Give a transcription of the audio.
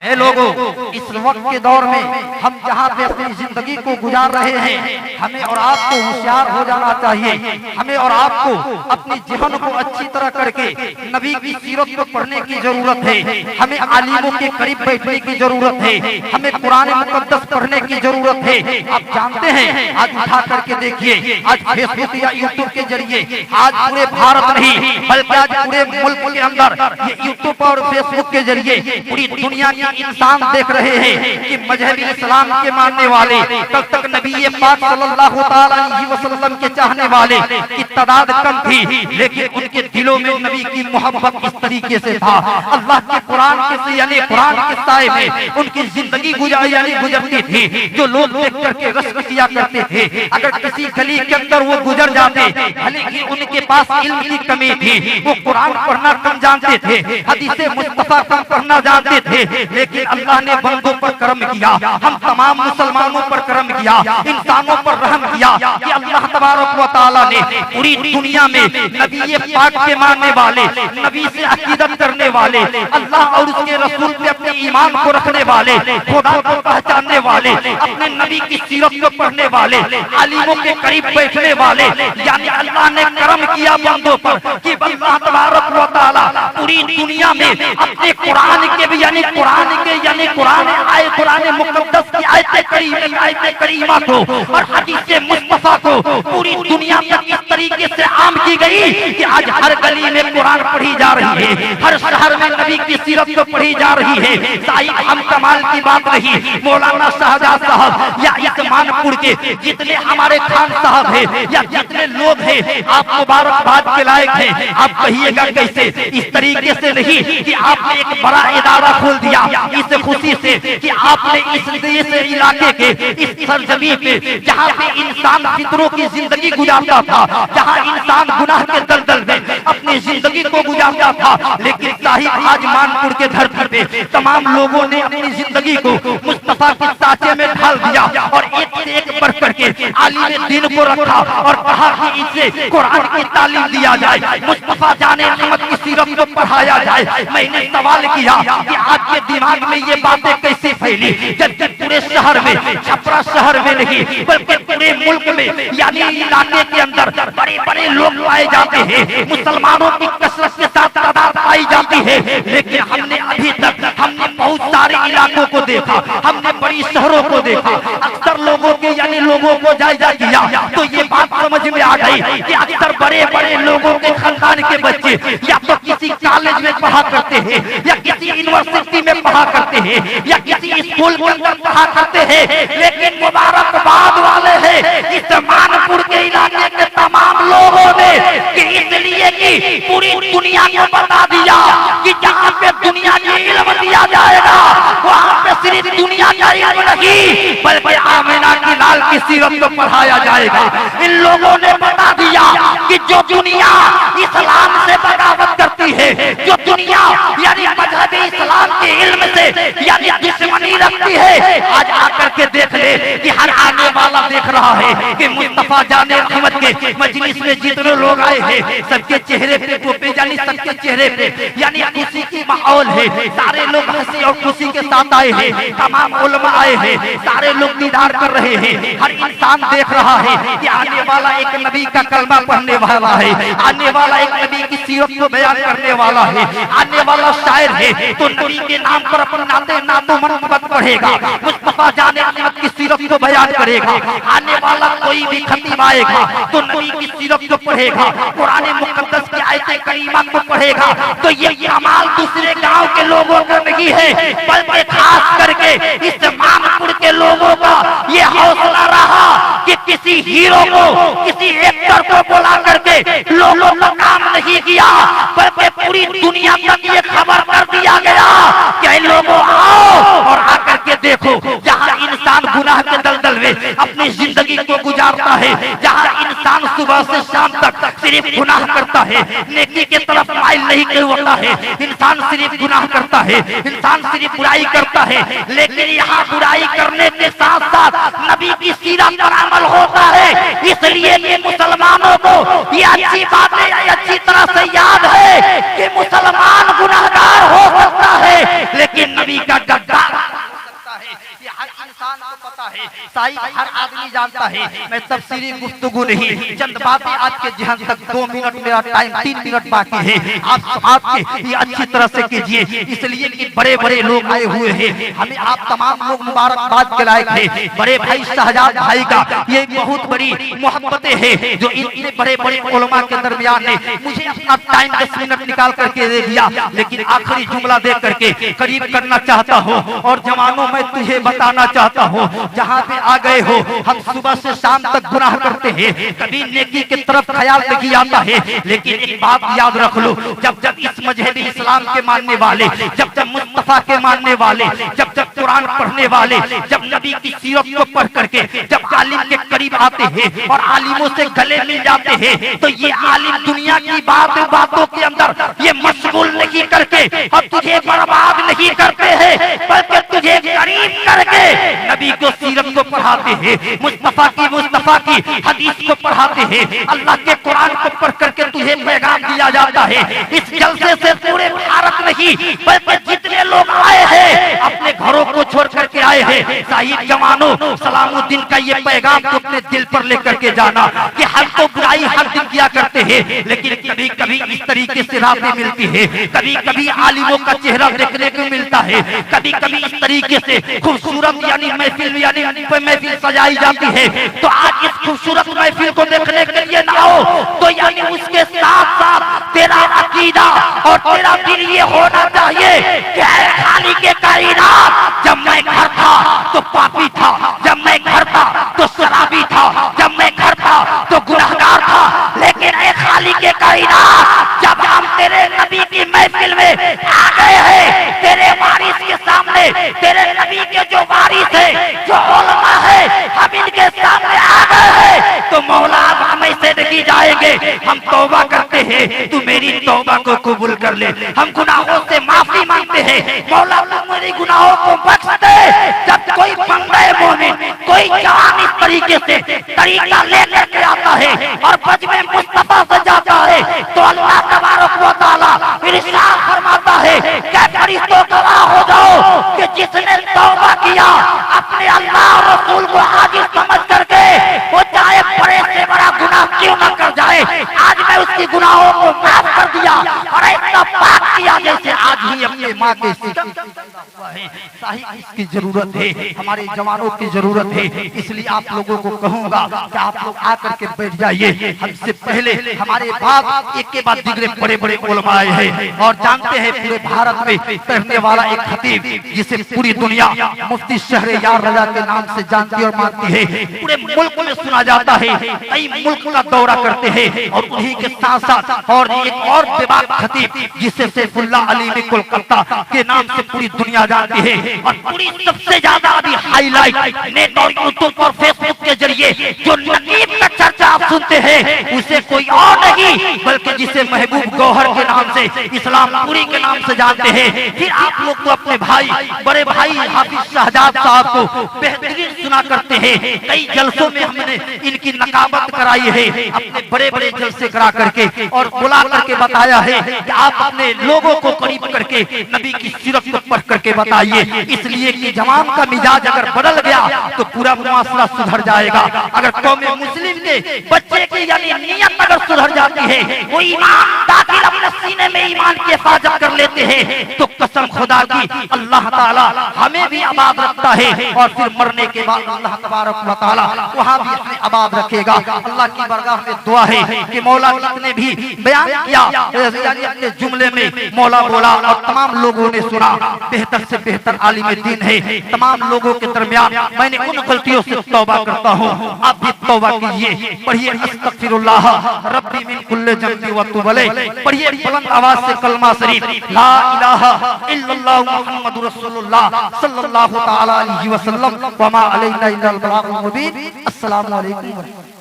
है लोगों, इस वक्त के दौर में हम जहाँ पे अपनी जिंदगी को गुजार रहे हैं, हमें और आपको होशियार हो जाना चाहिए। हमें और आपको अपनी जीवन को अच्छी तरह करके नबी की सीरत को पढ़ने की जरूरत है। हमें आलिमों के करीब बैठने की जरूरत है। हमें कुरान मुकद्दस पढ़ने की जरूरत है। आप जानते हैं, आज उठा करके देखिए, आज फेसबुक या यूट्यूब के जरिए आज पूरे भारत नहीं बल्कि आज पूरे मुल्क के अंदर ये यूट्यूब और फेसबुक के जरिए पूरी दुनिया के इंसान देख रहे हैं कि मजहबी इस्लाम के मानने वाले, कल तक नबी पाक सल्लल्लाहु अलैहि वसल्लम के चाहने वाले की तादाद कम थी, लेकिन उनके दिलों में नबी की मोहब्बत इस तरीके से था। अल्लाह के कुरान के यानी कुरान के साए में उनकी जिंदगी गुजरती थी, जो लोग देख करके रश्क किया करते थे। अगर किसी गली के अंदर वो गुजर जाते, भले ही उनके पास इल्म की कमी थी, वो कुरान पढ़ना कम जानते थे, हदीसे मुस्तफा कम पढ़ना जानते थे, लेकिन अल्लाह ने बंदों पर करम किया, हम तमाम मुसलमानों पर करम किया, इंसानों पर रहम किया कि अल्लाह तबारक व तआला ने पूरी दुनिया में नबी पाक के मानने वाले, नबी से अकीदत करने वाले, अल्लाह और उसके रसूल पे अपने ईमान को रखने वाले, खुदा को पहचानने वाले, अपने नबी की सीरत को पढ़ने वाले, आलिमों के करीब बैठने वाले, यानी अल्लाह ने करम किया बंदों पर कि अल्लाह तबारक व तआला पूरी दुनिया में अपने कुरान के भी यानी कुरान मुकद्दस की आयत करीमा को और हदीस मुस्तफा को पूरी दुनिया में इस तरीके से आम की गई कि आज हर गली में कुरान पढ़ी जा रही है, हर शहर में नबी की सीरत को पढ़ी जा रही है। साहिब हम कमाल की बात रही, मौलाना शाहजाद साहब या इस्मानपुर के जितने हमारे खान साहब है या जितने लोग हैं, आप मुबारकबाद के लायक हैं। आप कहिएगा कैसे? इस तरीके से नहीं कि आपने एक बड़ा इदारा खोल दिया इस खुशी से कि आपने इस देश इलाके के इस सरजमी पे जहाँ पे इंसान फितरों की जिंदगी गुजारता था, जहाँ इंसान गुनाह के दलदल में अपनी जिंदगी को गुजारता था, लेकिन साहिब आज मानपुर के धरती पे तमाम लोगों ने अपनी जिंदगी को मुस्तफा के साचे में ढाल दिया और एक से एक बढ़ करके आलिम दीन को रखा और कहा कि इनसे कुरान की तालीम दिया जाए, मुस्तफा जाने रहमत की सीरत को पढ़ाया जाए। मैंने सवाल किया कि आपके दिमाग में ये बातें कैसे फैली, जबकि पूरे शहर में, छपरा शहर में नहीं बल्कि पूरे मुल्क में यानी इलाके के अंदर बड़े बड़े लोग पाए जाते हैं, मुसलमानों की कसरत के साथ तादाद पाई जाती है, लेकिन हमने अभी तक बहुत सारे इलाकों को देखा, हमने बड़ी शहरों को देखा, अक्सर लोगों के यानी लोगों को जायजा किया तो ये बात समझ में आ गई कि अक्सर बड़े बड़े लोगों के खानदान के बच्चे या तो किसी कॉलेज में पढ़ा करते हैं या किसी यूनिवर्सिटी में पढ़ा करते हैं या किसी स्कूल के अंदर पढ़ा करते हैं, लेकिन मुबारकबाद वाले हैं इस मानपुर के इलाके के तमाम लोगों ने कि इसलिए कि पूरी दुनिया को बता दिया कि जहाँ पे दुनिया का इल्म दिया जाएगा वहाँ पे सिर्फ दुनिया का इल्म नहीं बल्कि आमिना की लाल की सीरत को पढ़ाया जाएगा। इन लोगों ने बता दिया कि जो दुनिया इस्लाम से बगावत करती है, जो दुनिया यानी मजहबी इस्लाम के इल्म से यानी दुश्मनी रखती है, आज आकर के देख ले कि हर आने वाला देख रहा है कि मुस्तफा जाने रहमत के मजलिस में जितने लोग आए हैं सबके चेहरे पे टोपे यानी सबके चेहरे पे यानी खुशी की माहौल है, सारे लोग हंसी और खुशी के साथ आए हैं, तमाम उलमा आए हैं, सारे लोग दीदार कर रहे हैं, हर इंसान देख रहा है कि आने वाला एक नबी का कलमा पढ़ने वाला है, आने वाला एक नबी की सीरत को बयान करने वाला है, आने वाला शायर है तो नबी के नाम पर अपने नातो मनमत पढ़ेगा, मुस्तफा जाने रहमत की सीरत को बयान करेगा, आने वाला कोई भी खतीब आएगा तो नबी की सीरत को पढ़ेगा, कुरान मुकद्दस की आयत करीमा को पढ़ेगा। तो ये कमाल दूसरे गांव के लोगों का नहीं है बल्कि खास करके इस मानपुर के लोगों का ये हौसला रहा कि किसी हीरो को, किसी एक्टर को बुला करके लोगों का काम नहीं किया बल्कि पूरी दुनिया तक ये खबर कर दिया गया कि लोगों आओ और आकर के देखो, जहाँ इंसान गुनाह के दलदल में अपनी जिंदगी को गुजारता है, जहाँ इंसान सुबह से शाम तक सिर्फ गुनाह करता है, नेकी के तरफ माइल नहीं होता है, इंसान सिर्फ गुनाह करता है, इंसान सिर्फ बुराई करता है, लेकिन यहाँ बुराई करने के साथ साथ नबी की सीरत पर अमल होता है। इसलिए ये मुसलमानों को ये अच्छी बातें अच्छी तरह से याद है कि मुसलमान गुनाहगार हो सकता है लेकिन नबी का गद्दार है, शायद हर आदमी जानता है। मैं तफसीरी गुफ्तगू नहीं, चंद बातें आज के जहां तक 2 मिनट मेरा टाइम 3 मिनट बाकी है, आप समाप्त के ये अच्छी तरह से कीजिए, इसलिए कि बड़े बड़े लोग आए हुए हैं। हमें आप तमाम लोग मुबारकबाद के लायक है। बड़े भाई शहजाद भाई का ये बहुत बड़ी मोहब्बतें हैं जो इतने बड़े बड़े उलमा के दरमियान ने मुझे अपना टाइम 10 मिनट निकाल करके दे दिया, लेकिन आखिरी जुमला दे करके करीब करना चाहता हूँ। और जवानों मैं तुझे बताना चाहता हूँ, जहाँ पे आ गए हो, हम सुबह से शाम तक गुनाह करते हैं, कभी नेकी की तरफ ख्याल नहीं आता है। लेकिन एक बात याद रख लो, जब जब इस मजहबी इस्लाम के मानने वाले, जब जब मुस्तफा के मानने वाले, जब जब कुरान पढ़ने वाले, जब नबी की सीरत को पढ़ करके जब आलिम के करीब आते हैं और आलिमों से गले मिल जाते हैं, तो ये आलिम दुनिया की बातों के अंदर ये मशगूल नहीं करके और तुझे बर्बाद नहीं करते हैं, बल्कि तुझे करीब करके नबी को सीरत को पढ़ाते हैं, मुस्तफा की हदीस को पढ़ाते हैं, अल्लाह के कुरान को पढ़ करके तुझे पैगाम दिया जाता है। इस जलसे से पूरे भारत नहीं बल्कि जितने लोग आए हैं अपने घरों को छोड़ करके आए हैं। साहिब जवानों, सलामुद्दीन का ये पैगाम को अपने दिल पर लेकर के जाना कि हम तो बुराई हर दिन किया करते हैं, लेकिन कभी कभी इस तरीके से रातें मिलती है, कभी कभी आलिमों का चेहरा देखने को मिलता है, कभी कभी इस तरीके से खूबसूरत यानी महफिल सजाई जाती है। तो आज इस खूबसूरत महफिल को देखने के लिए ना हो तो यानी उसके साथ साथ तेरा अकीदा और तेरा दिल ये होना चाहिए कि खाली के कायनात, जब मैं घर था तो पापी था, जब मैं घर था तो शराबी था, जब मैं घर था तो गुनहगार था, लेकिन ऐ खाली के कायनात, जब हम तेरे नबी की महफिल में आ गए हैं, तेरे वारिस के सामने, तेरे नबी के जो वारिस है, जो उलमा है, हम इनके सामने आ गए हैं, तो मौला हम ऐसे नहीं जाएंगे, हम तौबा करते हैं, तू मेरी तौबा को कबूल कर ले, हम गुनाहों से माफी मांगते हैं, मौला तू मेरी गुनाहों को बख्श दे। जब कोई बंदा मोमिन, कोई जवान इस तरीके से तरीका लेकर के आता है और बज में मुस्तफा से जाता है, तो अल्लाह तबारक व तआला इरशाद फरमाता है कि फरिश्तों गवाह हो जाओ कि जिसने तौबा किया अपने अल्लाह और रसूल को हाजिर समझ करके, वो चाहे बड़े से बड़ा गुनाह क्यों न कर जाए, आज मैं उसकी गुनाहों को माफ कर दिया और ऐसा पाक किया जैसे आज ही अपने माँ के इसकी जरूरत है, हमारे जवानों की जरूरत है। इसलिए आप लोगों को कहूंगा कि आप लोग आकर के बैठ जाइए। हमसे पहले हमारे बाद एक के बाद दिगरे बड़े बड़े उलमा आए हैं और जानते हैं पूरे भारत में पढ़ने वाला एक खतीब जिसे पूरी दुनिया मुफ्ती शहरयार रजा के नाम से जानती और मानती है, पूरे मुल्क में सुना जाता है, कई मुल्क का दौरा करते हैं। और उन्हीं के साथ साथ और एक और बेबाक खतीब जिसे सैफुल्लाह अली कोलकाता के नाम से पूरी दुनिया जानती है और पूरी सबसे ज्यादा अभी हाईलाइट नेट और यूट्यूब और फेसबुक के जरिए जो नकीब का चर्चा आप सुनते हैं, उसे कोई और नहीं बल्कि जिसे महबूब गौहर के नाम से, इस्लामपुरी के नाम से जानते हैं। फिर आप लोग तो अपने भाई, बड़े भाई हाफिज शहजाद साहब को बेहतरीन सुना करते हैं, कई जलसों में हमने इनकी नकाबत कराई है, अपने बड़े बड़े जलसे करा करके और बुला करके बताया है कि आप अपने लोगों को करीब करके नबी की सीरत को पढ़ करके बताइए, इसलिए कि जवान का मिजाज अगर बदल गया तो पूरा मुआसरा सुधर जाएगा। अगर कौम मुस्लिम के बच्चे की यानी नियत अगर सुधर जाती है, वो ईमान दाखिल अपने सीने में ईमान की हिफाजत कर लेते हैं, तो कसम खुदा की अल्लाह ताला हमें भी आबाद रखता है और फिर मरने के बाद अल्लाह तबारक व तआला वहाँ भी हमें आबाद रखेगा। अल्लाह की बरगाह में दुआ है कि मौला जितने भी बयान किया यानी अपने जुमले में मौला बोला और तमाम लोगों ने सुना, बेहतर से बेहतर आलिम दीन है, तमाम लोगों के दरमियान मैंने उन गलतियों से तौबा करता हूँ, आप भी तौबा कीजिए। पढ़िए अस्तगफिरुल्लाह रब्बी मिन कुल्लि ज़ंबि व तुब अलैहि, पढ़िए बुलंद आवाज से कलमा शरीफ ला इलाहा इल्लल्लाह मुहम्मदुर रसूलुल्लाह सल्लल्लाहु तआला अलैहि वसल्लम व मा अलैना इल्लल बलागुल मुबीन। अस्सलामु अलैकुम।